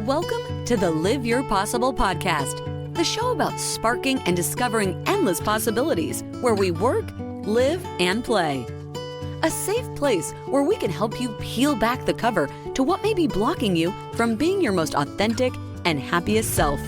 Welcome to the Live Your Possible podcast, the show about sparking and discovering endless possibilities where we work, live, and play. A safe place where we can help you peel back the cover to what may be blocking you from being your most authentic and happiest self.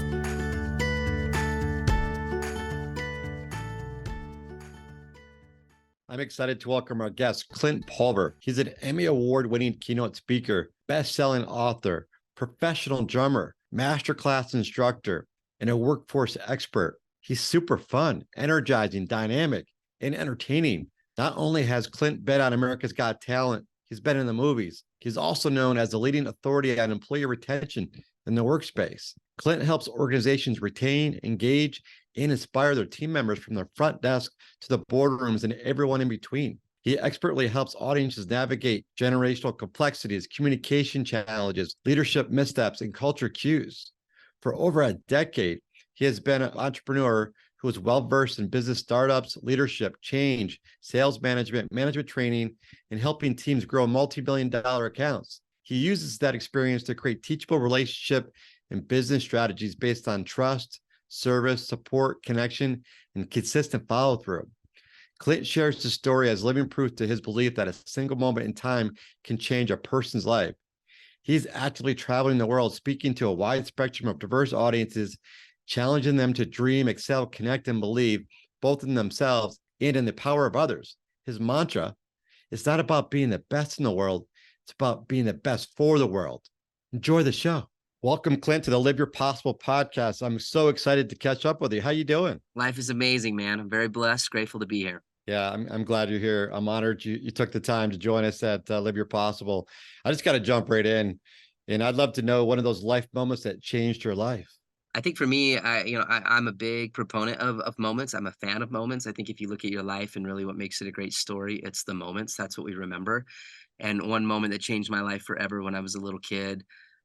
I'm excited to welcome our guest, Clint Pulver. He's an Emmy Award-winning keynote speaker, best-selling author, professional drummer, masterclass instructor, and a workforce expert. He's super fun, energizing, dynamic, and entertaining. Not only has Clint been on America's Got Talent, he's been in the movies. He's also known as the leading authority on employee retention in the workspace. Clint helps organizations retain, engage, and inspire their team members from the front desk to the boardrooms and everyone in between. He expertly helps audiences navigate generational complexities, communication challenges, leadership missteps, and culture cues. For over a decade, he has been an entrepreneur who is well-versed in business startups, leadership, change, sales management, management training, and helping teams grow multi-billion-dollar accounts. He uses that experience to create teachable relationship and business strategies based on trust, service, support, connection, and consistent follow-through. Clint shares the story as living proof to his belief that a single moment in time can change a person's life. He's actively traveling the world, speaking to a wide spectrum of diverse audiences, challenging them to dream, excel, connect, and believe both in themselves and in the power of others. His mantra is not about being the best in the world, it's about being the best for the world. Enjoy the show. Welcome, Clint, to the Live Your Possible podcast. I'm so excited to catch up with you. How you doing? Life is amazing, man. I'm very blessed, grateful to be here. Yeah, I'm glad you're here. I'm honored you took the time to join us at Live Your Possible. I just got to jump right in, and I'd love to know one of those life moments that changed your life. I think for me, I'm a big proponent of moments. I'm a fan of moments. I think if you look at your life and really what makes it a great story, it's the moments. That's what we remember. And one moment that changed my life forever when I was a little kid,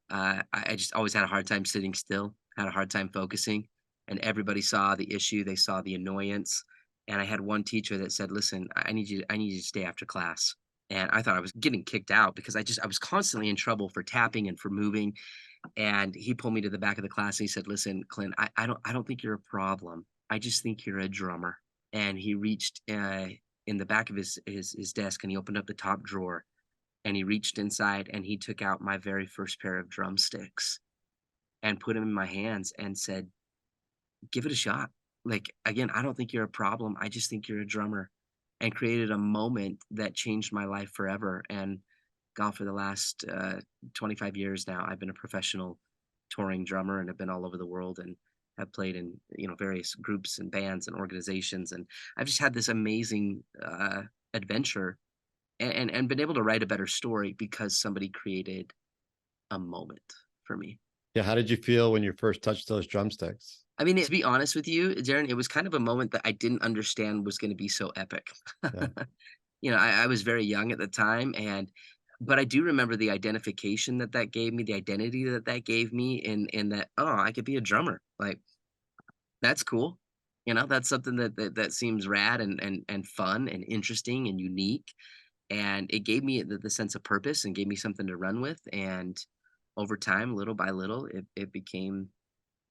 I just always had a hard time sitting still, had a hard time focusing, and everybody saw the issue. They saw the annoyance. And I had one teacher that said, "Listen, I need you to stay after class." And I thought I was getting kicked out because I was constantly in trouble for tapping and for moving. And he pulled me to the back of the class and he said, "Listen, Clint, I don't think you're a problem. I just think you're a drummer." And he reached in the back of his desk and he opened up the top drawer and he reached inside and he took out my very first pair of drumsticks and put them in my hands and said, "Give it a shot. Like, again, I don't think you're a problem. I just think you're a drummer," and created a moment that changed my life forever. And God, for the last 25 years now, I've been a professional touring drummer and have been all over the world and have played in, various groups and bands and organizations. And I've just had this amazing adventure and been able to write a better story because somebody created a moment for me. Yeah, how did you feel when you first touched those drumsticks? I mean, to be honest with you, Darren, it was kind of a moment that I didn't understand was going to be so epic. Yeah. I was very young at the time, but I do remember the identification that gave me, the identity that gave me, in that, oh, I could be a drummer. Like, that's cool. That's something that seems rad and fun and interesting and unique. And it gave me the sense of purpose and gave me something to run with. And over time, little by little, it became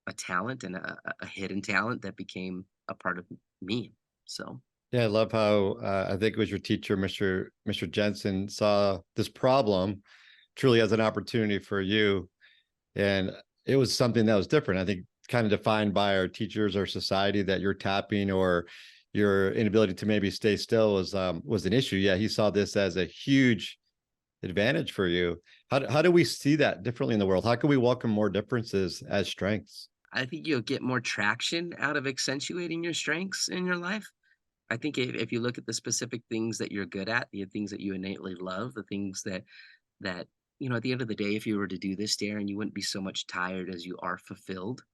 a talent and a hidden talent that became a part of me. So Yeah, I love how I think it was your teacher, Mr. Jensen, saw this problem truly as an opportunity for you. And it was something that was different. I think kind of defined by our teachers or society that your tapping or your inability to maybe stay still was an issue. Yeah, he saw this as a huge advantage for you. How do we see that differently in the world? How can we welcome more differences as strengths? I think you'll get more traction out of accentuating your strengths in your life. I think if you look at the specific things that you're good at, the things that you innately love, the things that at the end of the day, if you were to do this, Darren, you wouldn't be so much tired as you are fulfilled.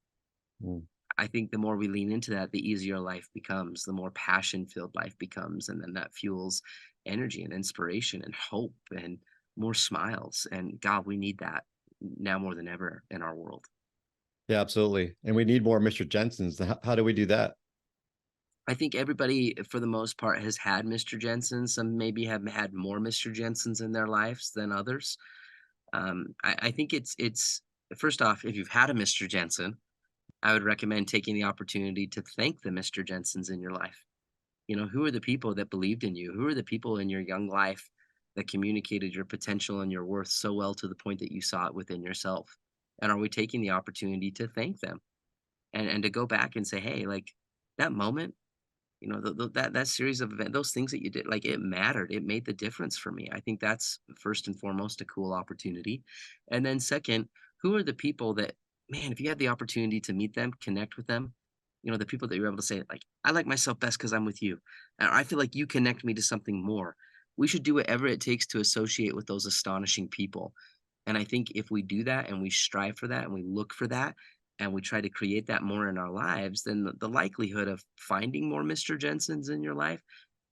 Mm. I think the more we lean into that, the easier life becomes, the more passion-filled life becomes, and then that fuels energy and inspiration and hope and more smiles. And God, we need that now more than ever in our world. Yeah, absolutely. And we need more Mr. Jensens. How do we do that? I think everybody, for the most part, has had Mr. Jensen. Some maybe have had more Mr. Jensens in their lives than others. I think it's first off, if you've had a Mr. Jensen, I would recommend taking the opportunity to thank the Mr. Jensens in your life. Who are the people that believed in you? Who are the people in your young life that communicated your potential and your worth so well to the point that you saw it within yourself? And are we taking the opportunity to thank them and to go back and say, hey, like that moment, that series of events, those things that you did, like it mattered. It made the difference for me. I think that's first and foremost a cool opportunity. And then second, who are the people that, man, if you had the opportunity to meet them, connect with them, the people that you're able to say, like, I like myself best because I'm with you. Or I feel like you connect me to something more. We should do whatever it takes to associate with those astonishing people. And I think if we do that and we strive for that and we look for that and we try to create that more in our lives, then the likelihood of finding more Mr. Jensens in your life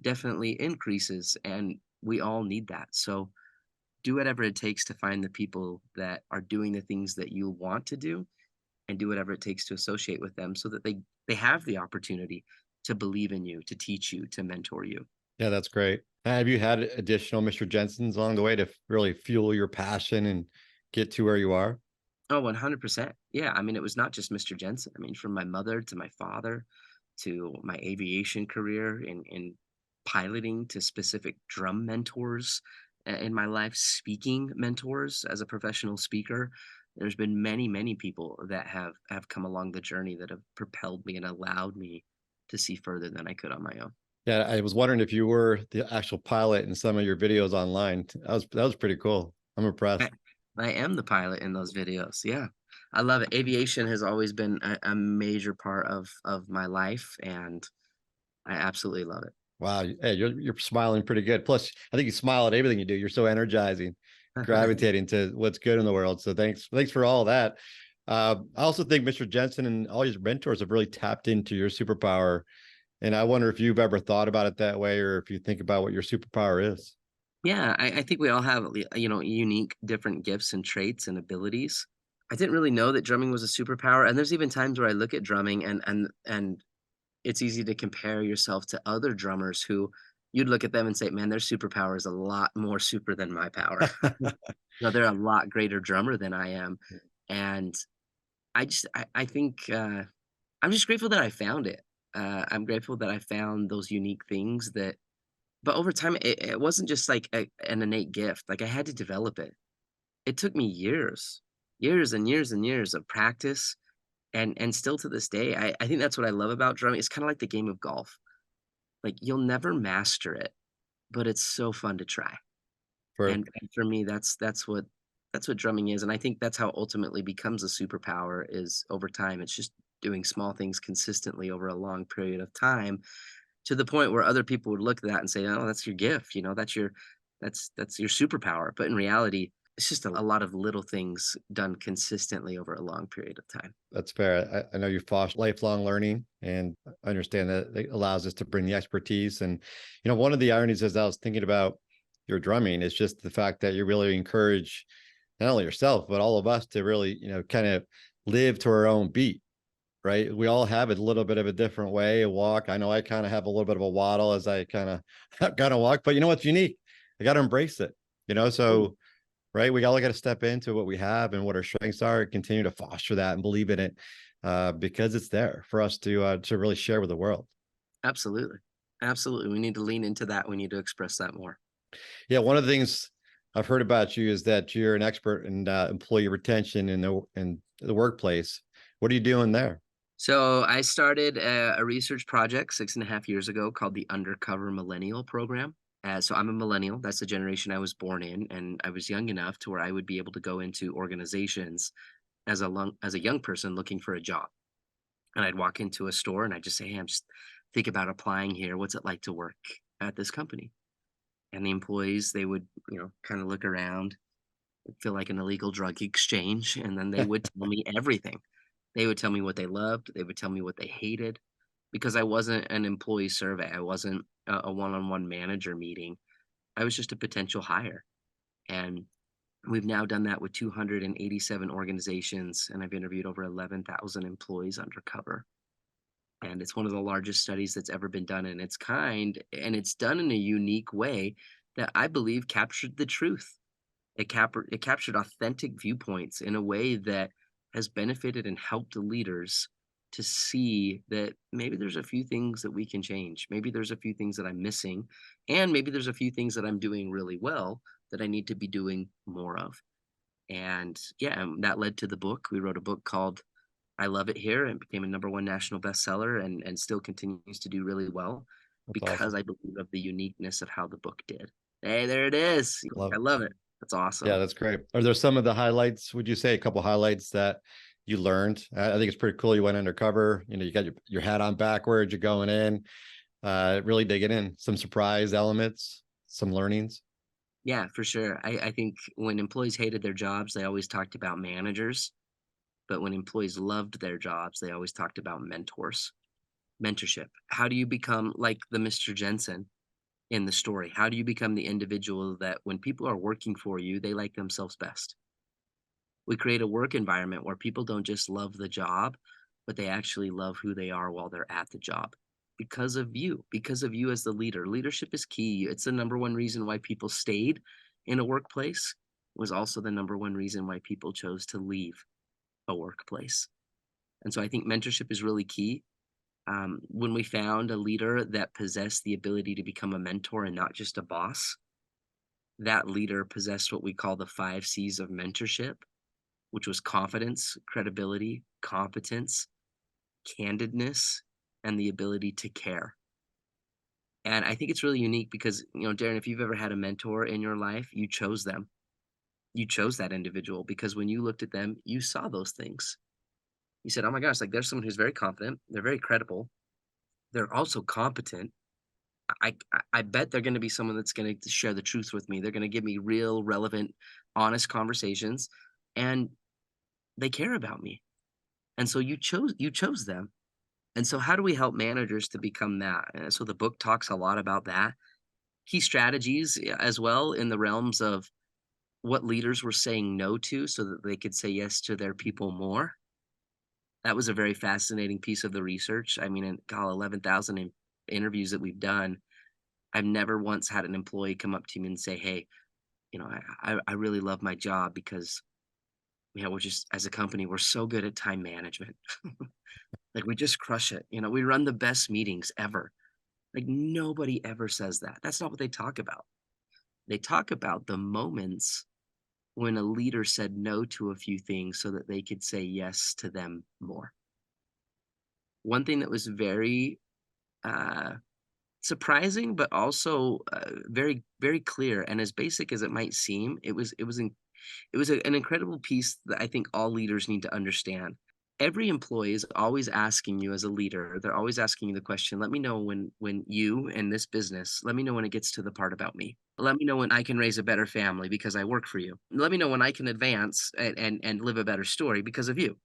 definitely increases. And we all need that. So do whatever it takes to find the people that are doing the things that you want to do and do whatever it takes to associate with them so that they have the opportunity to believe in you, to teach you, to mentor you. Yeah, that's great. Have you had additional Mr. Jensens along the way to really fuel your passion and get to where you are? Oh, 100%. Yeah, I mean, it was not just Mr. Jensen. I mean, from my mother to my father to my aviation career in piloting to specific drum mentors in my life, speaking mentors as a professional speaker. There's been many, many people that have come along the journey that have propelled me and allowed me to see further than I could on my own. Yeah, I was wondering if you were the actual pilot in some of your videos online. That was pretty cool. I'm impressed. I, I am the pilot in those videos. Yeah. I love it. Aviation has always been a major part of my life, and I absolutely love Wow. Hey, you're smiling pretty good. Plus, I think you smile at everything you do. You're so energizing, it. gravitating to what's good in the world. So thanks for all that. I also think Mr. Jensen and all your mentors have really tapped into your superpower. And I wonder if you've ever thought about it that way, or if you think about what your superpower is. Yeah, I think we all have, unique different gifts and traits and abilities. I didn't really know that drumming was a superpower, and there's even times where I look at drumming and it's easy to compare yourself to other drummers who you'd look at them and say, "Man, their superpower is a lot more super than my power." They're a lot greater drummer than I am, and I think, I'm just grateful that I found it. I'm grateful that I found those unique things that but over time, it wasn't just like an innate gift, like, I had to develop it. It took me years, years and years and years of practice, and still to this day, I think that's what I love about drumming. It's kinda like the game of golf. Like, you'll never master it, but it's so fun to try. For And for me, that's what drumming is, and I think that's how it ultimately becomes a superpower is over time. It's just doing small things consistently over a long period of time to the point where other people would look at that and say, "Oh, that's your gift, that's your superpower." But in reality, it's just a lot of little things done consistently over a long period of time. That's fair. I know you foster lifelong learning, and I understand that it allows us to bring the expertise. And one of the ironies as I was thinking about your drumming is just the fact that you really encourage not only yourself but all of us to really, kind of live to our own beat. Right? We all have a little bit of a different way of walk. I know I kind of have a little bit of a waddle as I kind of kind of walk, but you know what's unique? I got to embrace it. Totally. So right? We all got to step into what we have and what our strengths are, and continue to foster that and believe in it, because it's there for us to really share with the world. Absolutely. Absolutely. We need to lean into that. We need to express that more. Yeah, one of the things I've heard about you is that you're an expert in employee retention in the workplace. What are you doing there? So I started a research project 6.5 years ago called the Undercover Millennial Program. So I'm a millennial. That's the generation I was born in, and I was young enough to where I would be able to go into organizations as a young person looking for a job. And I'd walk into a store and I'd just say, "Hey, I'm just thinking about applying here. What's it like to work at this company?" And the employees, they would, kind of look around, feel like an illegal drug exchange, and then they would tell me everything. They would tell me what they loved, they would tell me what they hated, because I wasn't an employee survey, I wasn't a one-on-one manager meeting, I was just a potential hire, and we've now done that with 287 organizations, and I've interviewed over 11,000 employees undercover, and it's one of the largest studies that's ever been done in its kind, and it's done in a unique way that I believe captured the truth. It captured authentic viewpoints in a way that has benefited and helped the leaders to see that maybe there's a few things that we can change. Maybe there's a few things that I'm missing, and maybe there's a few things that I'm doing really well that I need to be doing more of. And yeah, that led to the book. We wrote a book called I Love It Here, and became a #1 national bestseller, and still continues to do really well That's because awesome. I believe of the uniqueness of how the book did. Hey, there it is. Love I it. love it. That's Yeah, awesome. that's great. Are there some of the highlights? Would you say a couple highlights that you learned? I think it's pretty cool. You went undercover. You got your hat on backwards. You're going in, really digging in. Some surprise elements, some learnings. Yeah, for sure. I think when employees hated their jobs, they always talked about managers, but when employees loved their jobs, they always talked about mentors, mentorship. How do you become like the Mr. Jensen in the story? How do you become the individual that when people are working for you, they like themselves best? We create a work environment where people don't just love the job, but they actually love who they are while they're at the job because of you as the leader. Leadership is key. It's the #1 reason why people stayed in a workplace. It was also the #1 reason why people chose to leave a workplace. And so I think mentorship is really key. When we found a leader that possessed the ability to become a mentor and not just a boss, that leader possessed what we call the 5 C's of mentorship, which was confidence, credibility, competence, candidness, and the ability to care. And I think it's really unique because, Darren, if you've ever had a mentor in your life, you chose them. You chose that individual because when you looked at them, you saw those things. You said, oh my gosh, like there's someone who's very confident, they're very credible, they're also competent. I bet they're going to be someone that's going to share the truth with me. They're going to give me real, relevant, honest conversations, and they care about me. And so you chose them. And so how do we help managers to become that? And so the book talks a lot about that. Key strategies as well in the realms of what leaders were saying no to so that they could say yes to their people more. That was a very fascinating piece of the research. I mean, in 11,000 interviews that we've done, I've never once had an employee come up to me and say, "Hey, I really love my job because we're just as a company we're so good at time management. Like we just crush it. We run the best meetings ever." Like nobody ever says that. That's not what they talk about. They talk about the moments when a leader said no to a few things so that they could say yes to them more. One thing that was very uh, surprising, but also very, very clear, and as basic as it might seem, an incredible piece that I think all leaders need to understand. Every employee is always asking you as a leader, they're always asking you the question, let me know when you and this business, let me know when it gets to the part about me. Let me know when I can raise a better family because I work for you. Let me know when I can advance and live a better story because of you.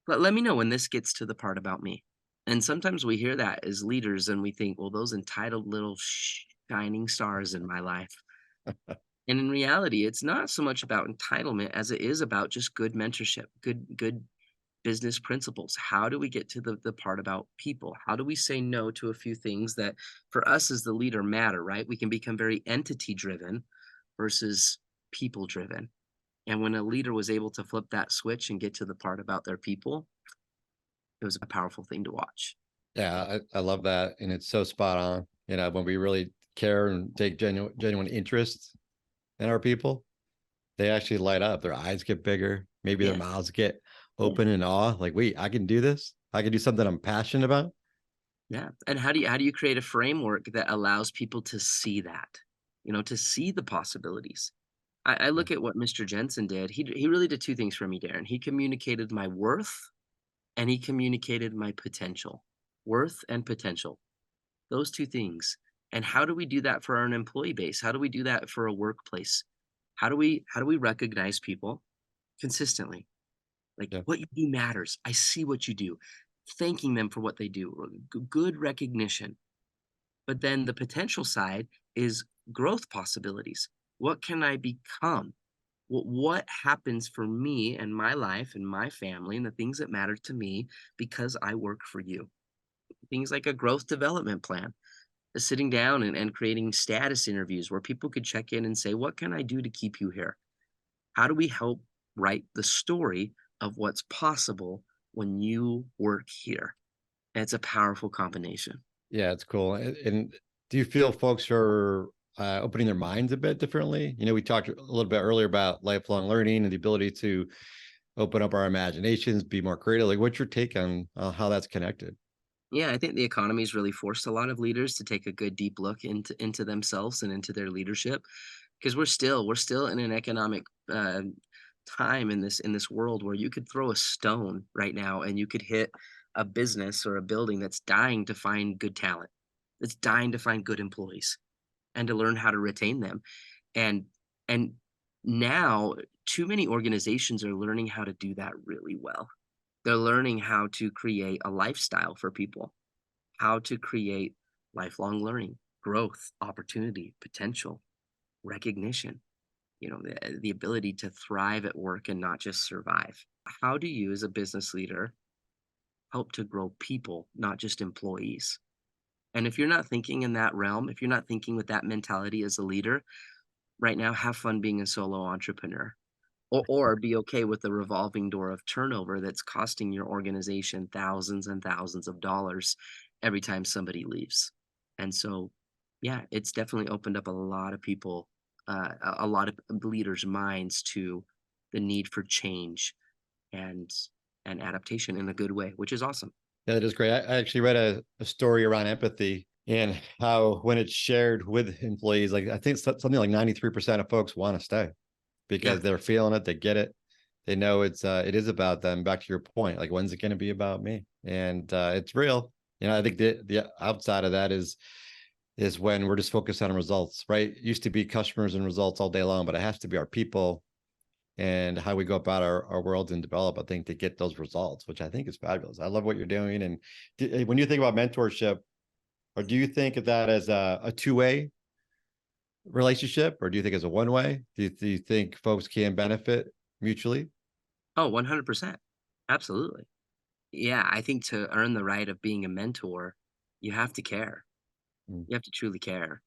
Let me know when this gets to the part about me. And sometimes we hear that as leaders and we think, well, those entitled little shining stars in my life. And in reality, it's not so much about entitlement as it is about just good mentorship, good business principles. How do we get to the part about people? How do we say no to a few things that for us as the leader matter, right? We can become very entity driven versus people driven. And when a leader was able to flip that switch and get to the part about their people, it was a powerful thing to watch. Yeah, I love that. And it's so spot on. When we really care and take genuine interest in our people, they actually light up. Their eyes get bigger. Maybe their Yeah. mouths get Yeah. open in awe. Like, wait, I can do this. I can do something I'm passionate about. Yeah. And how do you create a framework that allows people to see that, to see the possibilities? I Yeah. look at what Mr. Jensen did. He really did two things for me, Darren. He communicated my worth and he communicated my potential. Worth and potential. Those two things. And how do we do that for our employee base? How do we do that for a workplace? How do we recognize people consistently? Like Yeah. what you do matters. I see what you do. Thanking them for what they do. Good recognition. But then the potential side is growth possibilities. What can I become? What happens for me and my life and my family and the things that matter to me because I work for you? Things like a growth development plan, sitting down and creating status interviews where people could check in and say, what can I do to keep you here? How do we help write the story of what's possible when you work here? And it's a powerful combination. Yeah, it's cool. And do you feel folks are opening their minds a bit differently? We talked a little bit earlier about lifelong learning and the ability to open up our imaginations, be more creative. Like, what's your take on how that's connected? Yeah, I think the economy's really forced a lot of leaders to take a good deep look into themselves and into their leadership, because we're still in an economic time in this world where you could throw a stone right now and you could hit a business or a building that's dying to find good talent, that's dying to find good employees and to learn how to retain them. And and now too many organizations are learning how to do that really well. They're learning how to create a lifestyle for people, how to create lifelong learning, growth, opportunity, potential, recognition, the ability to thrive at work and not just survive. How do you, as a business leader, help to grow people, not just employees? And if you're not thinking in that realm, if you're not thinking with that mentality as a leader, right now, have fun being a solo entrepreneur. Or be okay with the revolving door of turnover that's costing your organization thousands and thousands of dollars every time somebody leaves. And so, yeah, it's definitely opened up a lot of people, a lot of leaders' minds to the need for change and and adaptation in a good way, which is awesome. Yeah, that is great. I actually read a story around empathy and how when it's shared with employees, like I think something like 93% of folks want to stay Yeah. because they're feeling it, they get it. They know it is about them. Back to your point, like when's it going to be about me? And it's real. I think the outside of that is when we're just focused on results, right? It used to be customers and results all day long, but it has to be our people and how we go about our world and develop, I think, to get those results, which I think is fabulous. I love what you're doing. And when you think about mentorship, or do you think of that as a two-way relationship, or do you think it's a one-way? Do you think folks can benefit mutually? Oh, 100%. Absolutely. Yeah, I think to earn the right of being a mentor, you have to care. Mm. You have to truly care.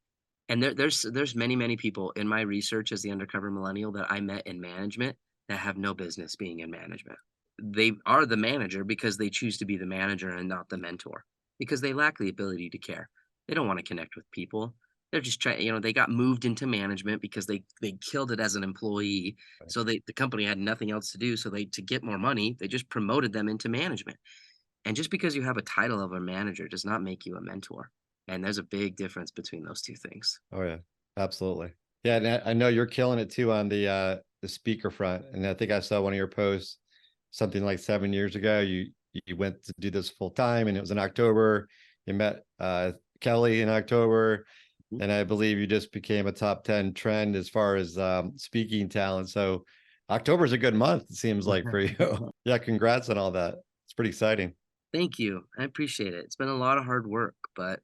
And there's many people in my research as the undercover millennial that I met in management that have no business being in management. They are the manager because they choose to be the manager and not the mentor, because they lack the ability to care. They don't want to connect with people. They're just trying, they got moved into management because they killed it as an employee. Right. So the company had nothing else to do. So they to get more money, they just promoted them into management. And just because you have a title of a manager does not make you a mentor. And there's a big difference between those two things. Oh yeah, absolutely. Yeah, and I know you're killing it too on the speaker front. And I think I saw one of your posts something like 7 years ago. You went to do this full time, and it was in October. You met Kelly in October, Mhm. and I believe you just became a top 10 trend as far as speaking talent. So October is a good month, it seems like, for you. Yeah, congrats on all that. It's pretty exciting. Thank you. I appreciate it. It's been a lot of hard work, but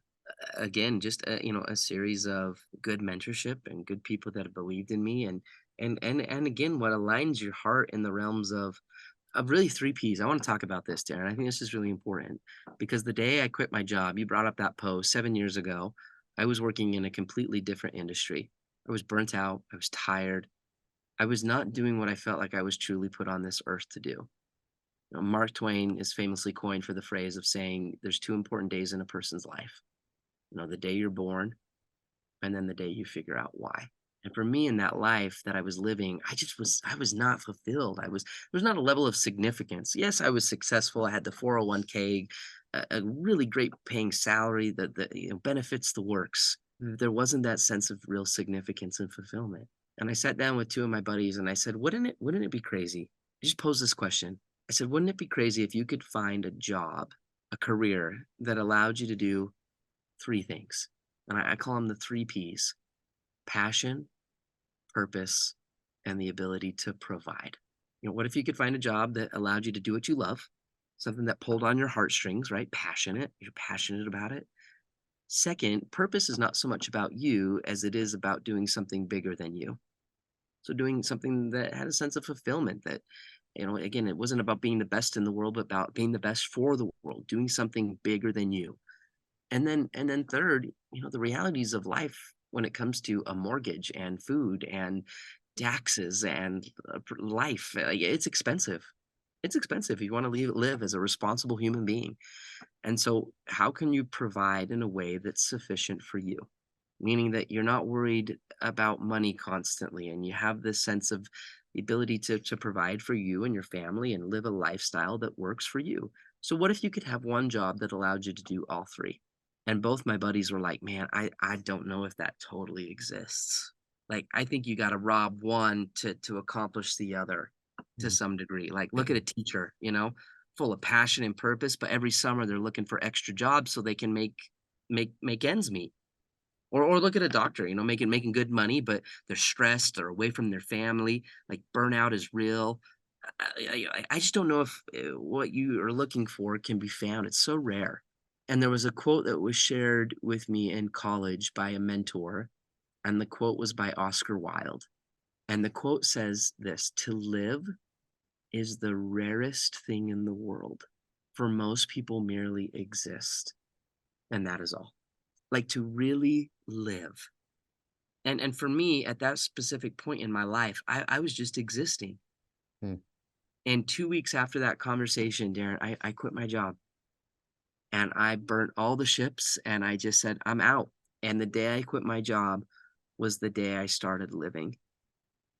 again, just a series of good mentorship and good people that have believed in me, and again, what aligns your heart in the realms of really three P's. I want to talk about this, Darren. I think this is really important because the day I quit my job, you brought up that post 7 years ago. I was working in a completely different industry. I was burnt out. I was tired. I was not doing what I felt like I was truly put on this earth to do. Mark Twain is famously coined for the phrase of saying there's two important days in a person's life. The day you're born and then the day you figure out why. And for me in that life that I was living, I was not fulfilled. There was not a level of significance. Yes, I was successful. I had the 401k, a really great paying salary, the benefits, the works. There wasn't that sense of real significance and fulfillment. And I sat down with two of my buddies and I said, wouldn't it be crazy? I just posed this question. I said, wouldn't it be crazy if you could find a job, a career that allowed you to do three things? And I call them the three P's: passion, purpose, and the ability to provide. What if you could find a job that allowed you to do what you love, something that pulled on your heartstrings, right? Passionate, you're passionate about it. Second, purpose is not so much about you as it is about doing something bigger than you. So doing something that had a sense of fulfillment that, again, it wasn't about being the best in the world, but about being the best for the world, doing something bigger than you. And then third, the realities of life when it comes to a mortgage and food and taxes and life. It's expensive. It's expensive if you want to live as a responsible human being. And so, how can you provide in a way that's sufficient for you? Meaning that you're not worried about money constantly, and you have this sense of the ability to provide for you and your family and live a lifestyle that works for you. So, what if you could have one job that allowed you to do all three? And both my buddies were like, man, I don't know if that totally exists. Like, I think you got to rob one to accomplish the other to Mm. some degree. Like, look at a teacher, full of passion and purpose, but every summer they're looking for extra jobs so they can make ends meet. Or look at a doctor, making good money, but they're stressed, they're away from their family, like burnout is real. I just don't know if what you are looking for can be found. It's so rare. And there was a quote that was shared with me in college by a mentor, and the quote was by Oscar Wilde. And the quote says this: to live is the rarest thing in the world. For most people, merely exist. And that is all. Like to really live. And for me, at that specific point in my life, I was just existing. Mm. And 2 weeks after that conversation, Darren, I quit my job and I burnt all the ships and I just said, I'm out. And the day I quit my job was the day I started living.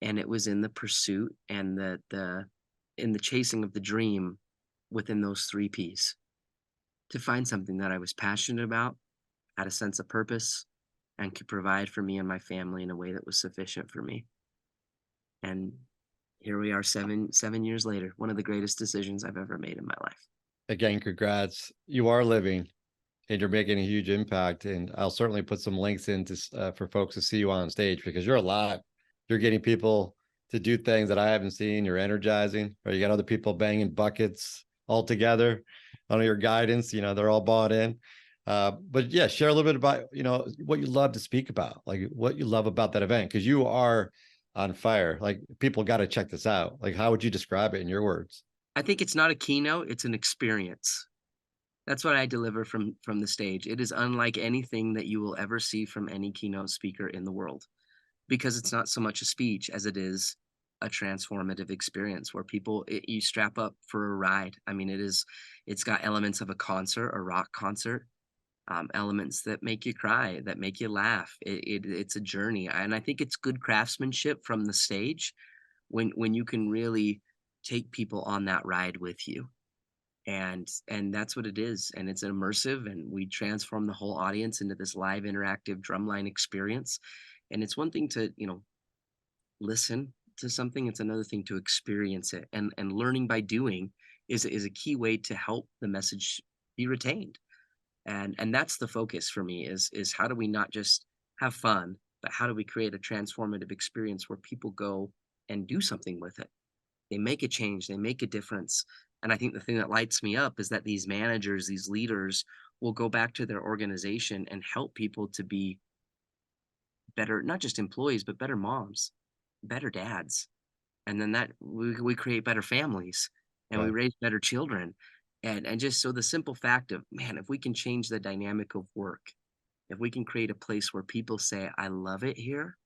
And it was in the pursuit and the in the chasing of the dream within those three P's, to find something that I was passionate about, had a sense of purpose, and could provide for me and my family in a way that was sufficient for me. And here we are, seven years later, one of the greatest decisions I've ever made in my life. Again, congrats. You are living and you're making a huge impact. And I'll certainly put some links in for folks to see you on stage because you're alive. You're getting people to do things that I haven't seen. You're energizing, or you got other people banging buckets all together under your guidance. They're all bought in. But yeah, share a little bit about, what you love to speak about, like what you love about that event, because you are on fire. Like people got to check this out. Like, how would you describe it in your words? I think it's not a keynote, it's an experience. That's what I deliver from the stage. It is unlike anything that you will ever see from any keynote speaker in the world, because it's not so much a speech as it is a transformative experience where you strap up for a ride. I mean, it's got elements of a concert, a rock concert, elements that make you cry, that make you laugh. It's a journey, and I think it's good craftsmanship from the stage when you can really take people on that ride with you. And that's what it is, and it's immersive, and we transform the whole audience into this live interactive drumline experience. And it's one thing to listen to something, it's another thing to experience it, and learning by doing is a key way to help the message be retained. And that's the focus for me, is how do we not just have fun, but how do we create a transformative experience where people go and do something with it? They make a change, they make a difference. And I think the thing that lights me up is that these managers, these leaders will go back to their organization and help people to be better, not just employees, but better moms, better dads. And then that we create better families and we Yeah. raise better children. And just so the simple fact of, man, if we can change the dynamic of work, if we can create a place where people say, I love it here,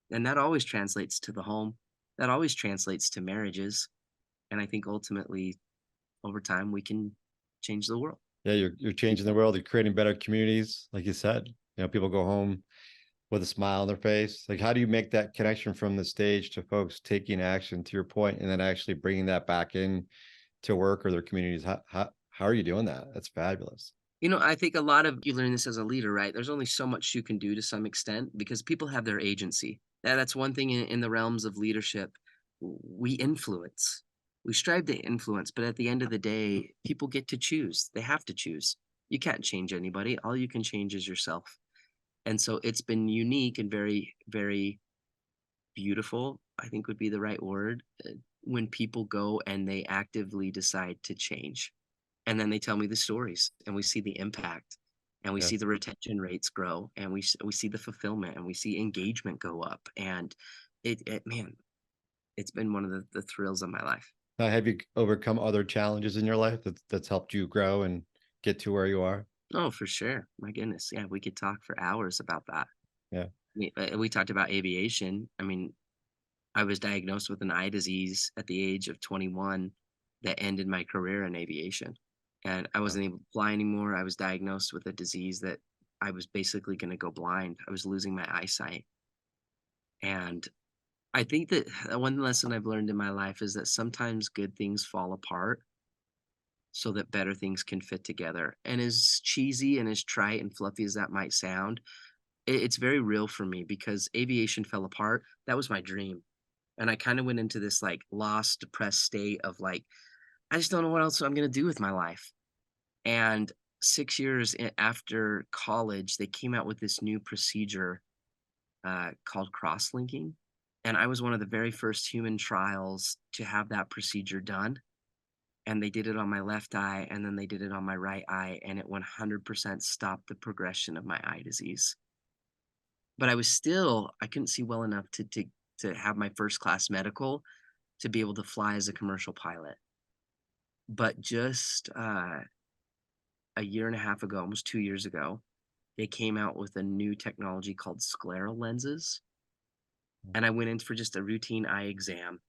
then that always translates to the home. That always translates to marriages. And I think ultimately, over time, we can change the world. Yeah, you're changing the world. You're creating better communities, like you said. People go home with a smile on their face. Like, how do you make that connection from the stage to folks taking action, to your point, and then actually bringing that back in to work or their communities? How are you doing that? That's fabulous. I think a lot of you learn this as a leader, right? There's only so much you can do to some extent because people have their agency. That's one thing in the realms of leadership. We influence, we strive to influence, but at the end of the day, people get to choose. They have to choose. You can't change anybody. All you can change is yourself. And so it's been unique and very, very beautiful, I think would be the right word, when people go and they actively decide to change. And then they tell me the stories and we see the impact and we Yeah. see the retention rates grow and we see the fulfillment and we see engagement go up. And man, it's been one of the thrills of my life. Now, have you overcome other challenges in your life that's helped you grow and get to where you are? Oh, for sure. My goodness. Yeah, we could talk for hours about that. Yeah. We talked about aviation. I mean, I was diagnosed with an eye disease at the age of 21 that ended my career in aviation. And I Wow. wasn't able to fly anymore. I was diagnosed with a disease that I was basically going to go blind. I was losing my eyesight. And I think that one lesson I've learned in my life is that sometimes good things fall apart so that better things can fit together. And as cheesy and as trite and fluffy as that might sound, it's very real for me because aviation fell apart. That was my dream. And I kind of went into this like lost, depressed state of like, I just don't know what else I'm going to do with my life. And 6 years after college, they came out with this new procedure called cross-linking. And I was one of the very first human trials to have that procedure done. And they did it on my left eye and then they did it on my right eye. And it 100% stopped the progression of my eye disease. But I couldn't see well enough to have my first class medical to be able to fly as a commercial pilot. But just a year and a half ago, almost 2 years ago, they came out with a new technology called scleral lenses. And I went in for just a routine eye exam.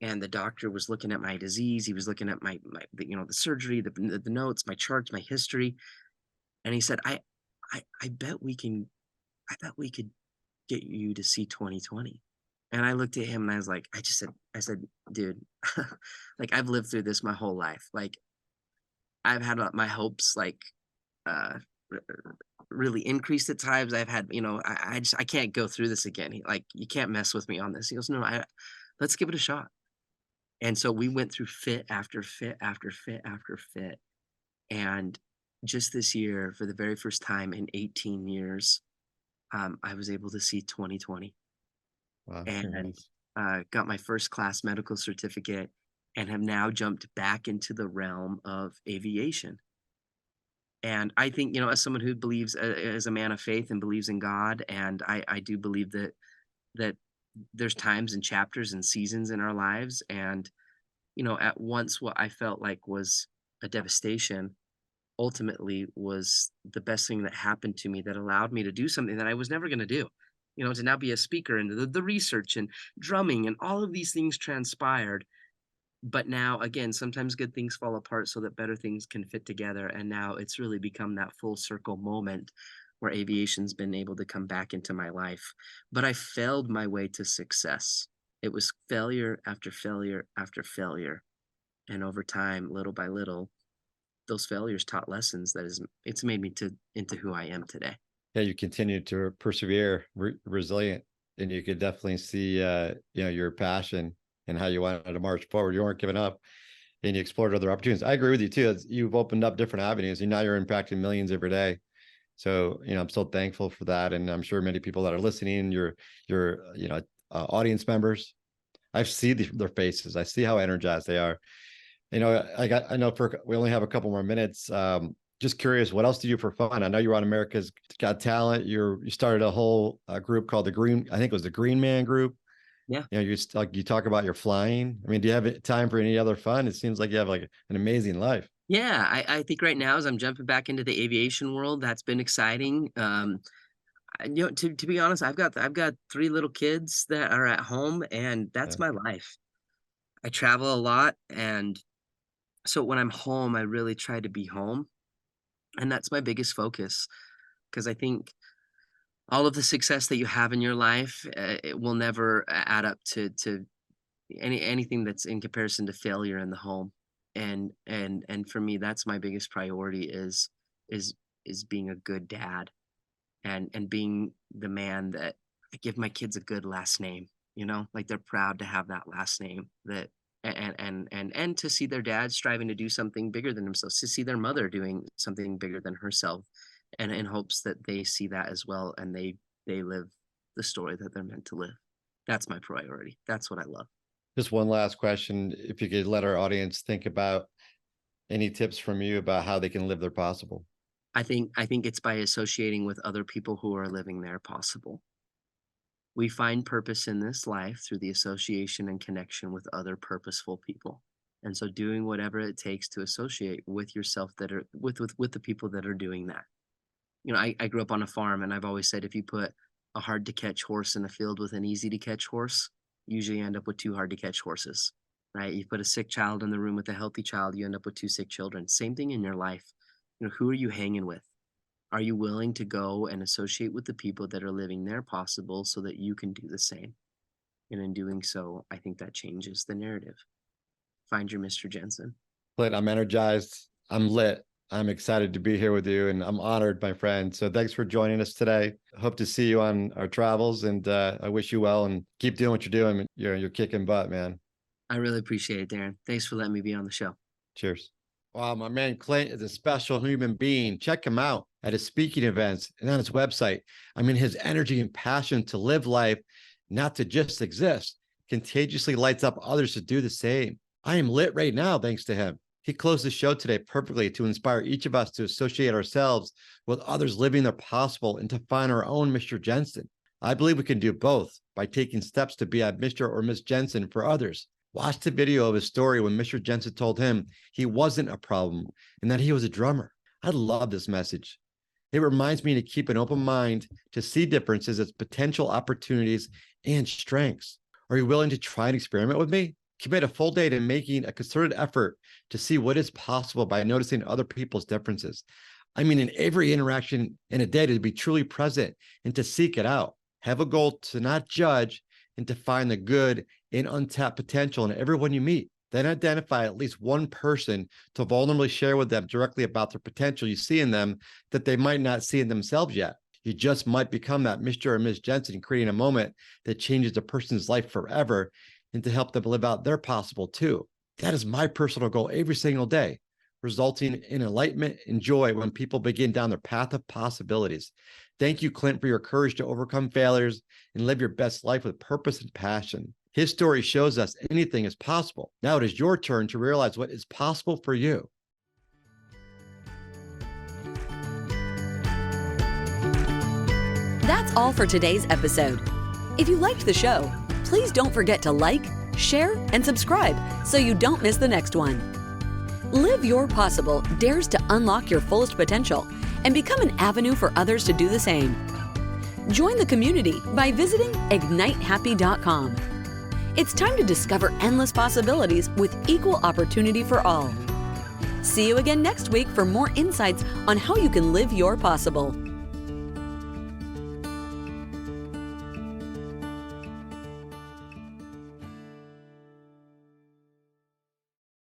And the doctor was looking at my disease. He was looking at the surgery, the notes, my charts, my history. And he said, I bet I bet we could get you to see 2020. And I looked at him and I was like, I said, dude, like I've lived through this my whole life. Like I've had my hopes uh really increased at times. I've had, I can't go through this again. Like, you can't mess with me on this. He goes, no, let's give it a shot. And so we went through fit after fit after fit after fit. And just this year, for the very first time in 18 years, I was able to see 2020 Wow. and Congrats. got my first class medical certificate and have now jumped back into the realm of aviation. And I think, as someone who believes as a man of faith and believes in God, and I do believe that there's times and chapters and seasons in our lives, and at once what I felt like was a devastation ultimately was the best thing that happened to me that allowed me to do something that I was never going to do. To now be a speaker and the research and drumming and all of these things transpired. But now, again, sometimes good things fall apart so that better things can fit together. And now it's really become that full circle moment where aviation's been able to come back into my life. But I failed my way to success. It was failure after failure after failure. And over time, little by little, those failures taught lessons it's made me into who I am today. Yeah, you continue to persevere, resilient, and you could definitely see, your passion and how you wanted to march forward. You weren't giving up, and you explored other opportunities. I agree with you too. You've opened up different avenues, and now you're impacting millions every day. So, I'm so thankful for that, and I'm sure many people that are listening, your audience members, I see their faces. I see how energized they are. I know we only have a couple more minutes. Just curious, what else do you do for fun? I know you're on America's Got Talent. You started a whole group called I think it was the Green Man Group. Yeah. You talk about your flying. I mean, do you have time for any other fun? It seems like you have like an amazing life. Yeah, I think right now as I'm jumping back into the aviation world, that's been exciting. To be honest, I've got three little kids that are at home, and Yeah. that's my life. I travel a lot, and so when I'm home, I really try to be home, and that's my biggest focus because I think all of the success that you have in your life, it will never add up to anything that's in comparison to failure in the home. And for me, that's my biggest priority is is being a good dad and being the man that I give my kids a good last name, like they're proud to have that last name that and to see their dad striving to do something bigger than themselves, to see their mother doing something bigger than herself, and in hopes that they see that as well and they live the story that they're meant to live. That's my priority. That's what I love. Just one last question. If you could let our audience think about any tips from you about how they can live their possible. I think it's by associating with other people who are living their possible. We find purpose in this life through the association and connection with other purposeful people. And so doing whatever it takes to associate with yourself that are with the people that are doing that. I grew up on a farm and I've always said if you put a hard to catch horse in a field with an easy to catch horse, usually you end up with two hard to catch horses, right? You put a sick child in the room with a healthy child, you end up with two sick children. Same thing in your life. Who are you hanging with? Are you willing to go and associate with the people that are living their possible so that you can do the same? And in doing so, I think that changes the narrative. Find your Mr. Jensen. Clint, I'm energized. I'm lit. I'm excited to be here with you, and I'm honored, my friend. So thanks for joining us today. Hope to see you on our travels, and I wish you well, and keep doing what you're doing. You're kicking butt, man. I really appreciate it, Darrin. Thanks for letting me be on the show. Cheers. Wow, my man Clint is a special human being. Check him out at his speaking events and on his website. I mean, his energy and passion to live life, not to just exist, contagiously lights up others to do the same. I am lit right now, thanks to him. He closed the show today perfectly to inspire each of us to associate ourselves with others living their possible and to find our own Mr. Jensen. I believe we can do both by taking steps to be a Mr. or Miss Jensen for others. Watch the video of his story when Mr. Jensen told him he wasn't a problem and that he was a drummer. I love this message. It reminds me to keep an open mind to see differences as potential opportunities and strengths. Are you willing to try and experiment with me? Commit a full day to making a concerted effort to see what is possible by noticing other people's differences. I mean, in every interaction in a day, to be truly present and to seek it out. Have a goal to not judge and to find the good and untapped potential in everyone you meet. Then identify at least one person to vulnerably share with them directly about their potential you see in them that they might not see in themselves yet. You just might become that Mr. or Ms. Jensen, creating a moment that changes a person's life forever and to help them live out their possible too. That is my personal goal every single day, resulting in enlightenment and joy when people begin down their path of possibilities. Thank you, Clint, for your courage to overcome failures and live your best life with purpose and passion. His story shows us anything is possible. Now it is your turn to realize what is possible for you. That's all for today's episode. If you liked the show, please don't forget to like, share, and subscribe so you don't miss the next one. Live Your Possible dares to unlock your fullest potential and become an avenue for others to do the same. Join the community by visiting ignitehappy.com. It's time to discover endless possibilities with equal opportunity for all. See you again next week for more insights on how you can live your possible.